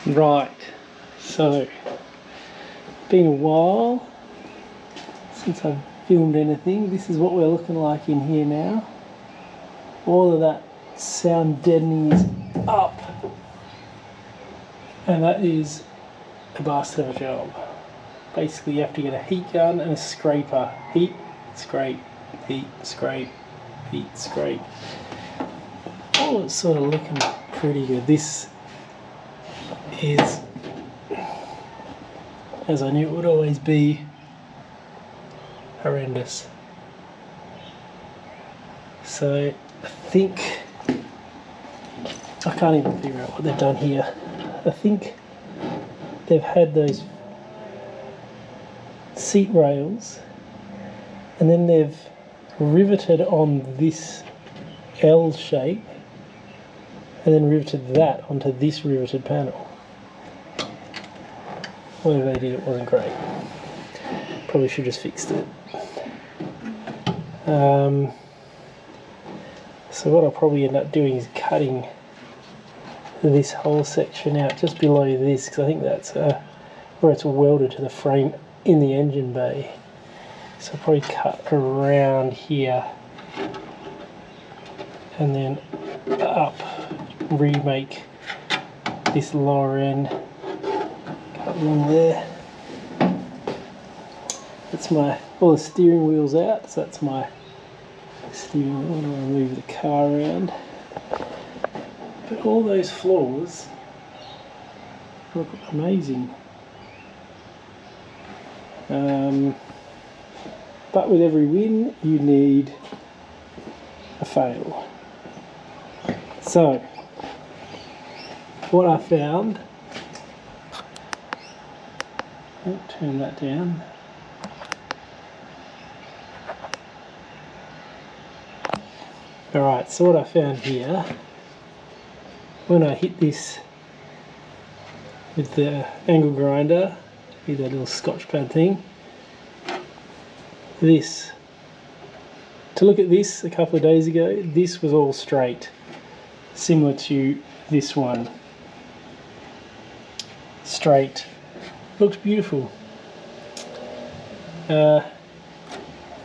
Right, so been a while since I've filmed anything. This is what we're looking like in here now. All of that sound deadening is up, and that is a bastard of a job. Basically you have to get a heat gun and a scraper. Heat, scrape, heat, scrape, heat, scrape. Oh, it's sort of looking pretty good. This is, as I knew it would always be, horrendous. So I think, I can't even figure out what they've done here. I think they've had those seat rails and then they've riveted on this L shape and then riveted that onto this riveted panel. Whatever they did, it wasn't great. Probably should have just fixed it. So what I'll probably end up doing is cutting this whole section out just below this, because I think that's where it's welded to the frame in the engine bay. So I'll probably cut around here and then up, remake this lower end. Cut along there. That's my, all the steering wheel's out, so that's my steering wheel. I'm going to move the car around. But all those floors look amazing. But with every win, you need a fail. So, what I found, oh, turn that down. Alright, so what I found here, when I hit this with the angle grinder, with that little scotch pad thing, this, to look at this a couple of days ago, this was all straight, similar to this one. Straight, looked beautiful.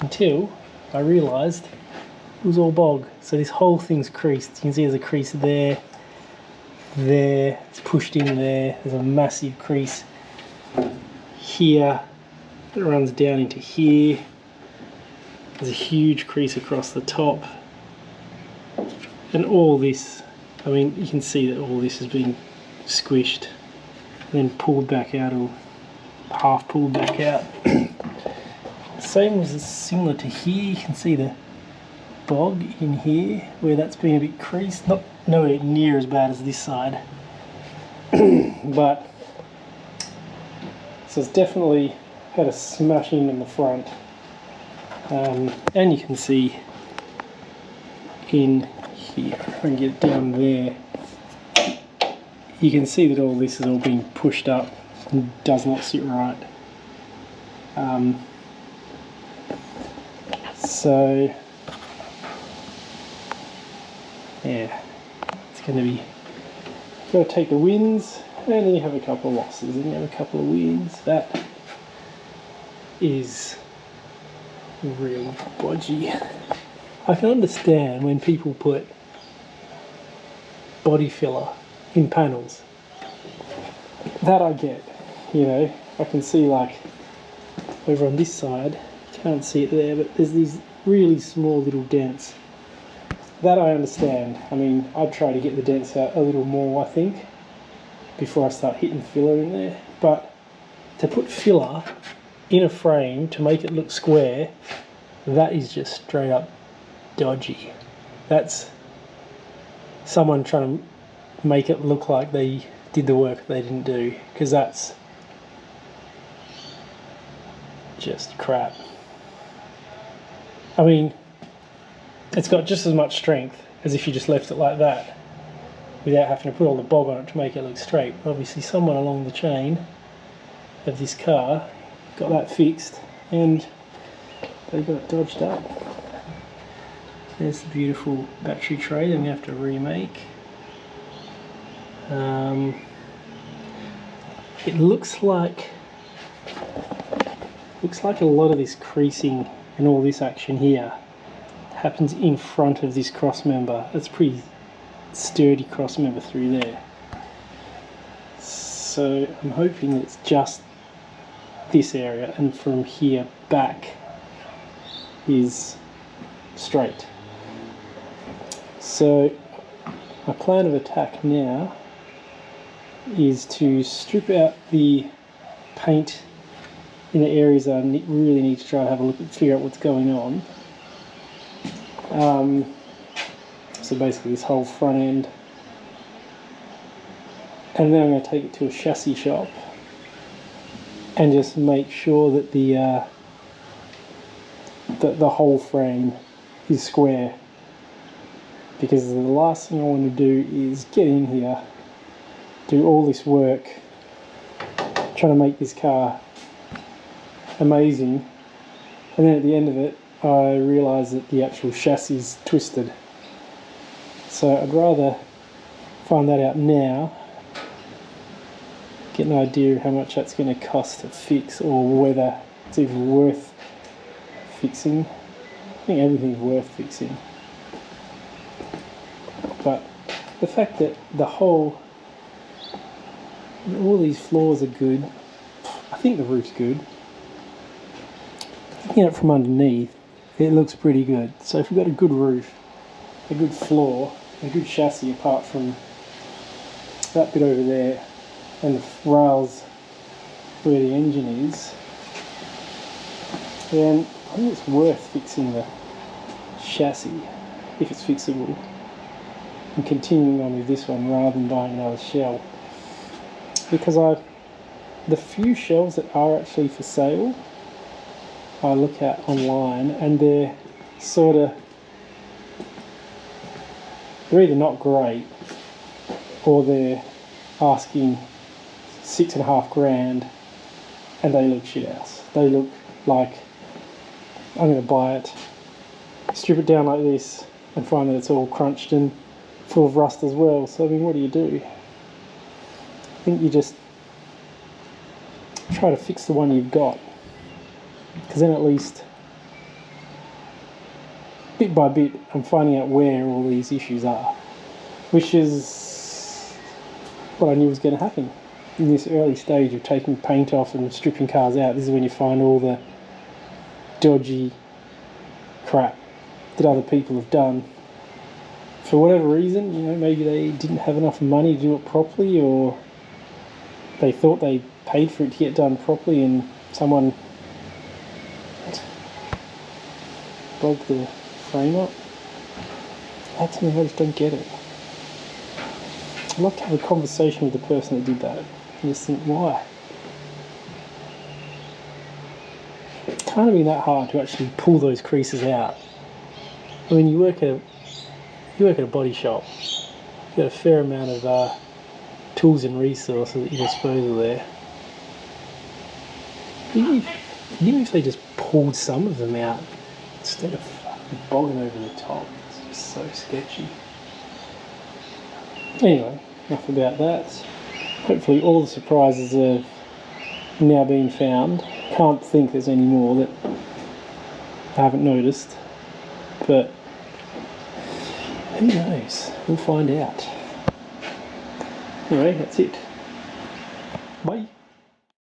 Until I realised it was all bog. So this whole thing's creased. You can see there's a crease there, there, it's pushed in there, there's a massive crease here, it runs down into here, there's a huge crease across the top, and all this, I mean, you can see that all this has been squished and then pulled back out, or half pulled back out. Same was similar to here. You can see the bog in here where that's been a bit creased, not nowhere near as bad as this side. But so it's definitely had a smashing in the front, and you can see in here, if I can get it down there, you can see that all this is all being pushed up and does not sit right. So yeah, it's going to be, got to take the wins, and then you have a couple of losses, and you have a couple of wins. That is real bodgy. I can understand when people put body filler in panels. That I get, you know. I can see, like, over on this side, you can't see it there, but there's these really small little dents. That I understand. I mean, I'd try to get the dents out a little more, I think, before I start hitting filler in there. But to put filler in a frame to make it look square, that is just straight up dodgy. That's someone trying to make it look like they did the work they didn't do, because that's just crap. I mean, it's got just as much strength as if you just left it like that without having to put all the bog on it to make it look straight. Obviously someone along the chain of this car got that fixed and they got it dodged up. There's the beautiful battery tray that we have to remake. it looks like a lot of this creasing and all this action here happens in front of this cross member. It's pretty sturdy cross member through there. So I'm hoping it's just this area, and from here back is straight. So my plan of attack now is to strip out the paint in the areas that I really need to try to have a look and figure out what's going on. So basically this whole front end, and then I'm going to take it to a chassis shop and just make sure that the whole frame is square, because the last thing I want to do is get in here, do all this work trying to make this car amazing, and then at the end of it I realise that the actual chassis is twisted. So I'd rather find that out now, get an idea of how much that's going to cost to fix, or whether it's even worth fixing. I think everything's worth fixing, but the fact that all these floors are good, I think the roof's good. Looking at it from underneath, it looks pretty good. So if we've got a good roof, a good floor, a good chassis apart from that bit over there and the rails where the engine is, then I think it's worth fixing the chassis if it's fixable and continuing on with this one rather than buying another shell. Because the few shells that are actually for sale I look at online, and they're either not great or they're asking $6,500 and they look shit house. They look like I'm going to buy it, strip it down like this and find that it's all crunched and full of rust as well. So I mean, what do? I think you just try to fix the one you've got, because then at least bit by bit I'm finding out where all these issues are, which is what I knew was going to happen in this early stage of taking paint off and stripping cars out. This is when you find all the dodgy crap that other people have done for whatever reason. You know, maybe they didn't have enough money to do it properly, or they thought they paid for it to get done properly and someone broke the frame up. That's me, I just don't get it. I'd love to have a conversation with the person that did that and just think, why? It can't have been that hard to actually pull those creases out. I mean, you work at a body shop, you've got a fair amount of tools and resources at your disposal there. Even if they just pulled some of them out instead of bogging over the top, it's just so sketchy. Anyway, enough about that. Hopefully all the surprises have now been found. Can't think there's any more that I haven't noticed, but who knows? We'll find out. Anyway, that's it. Bye.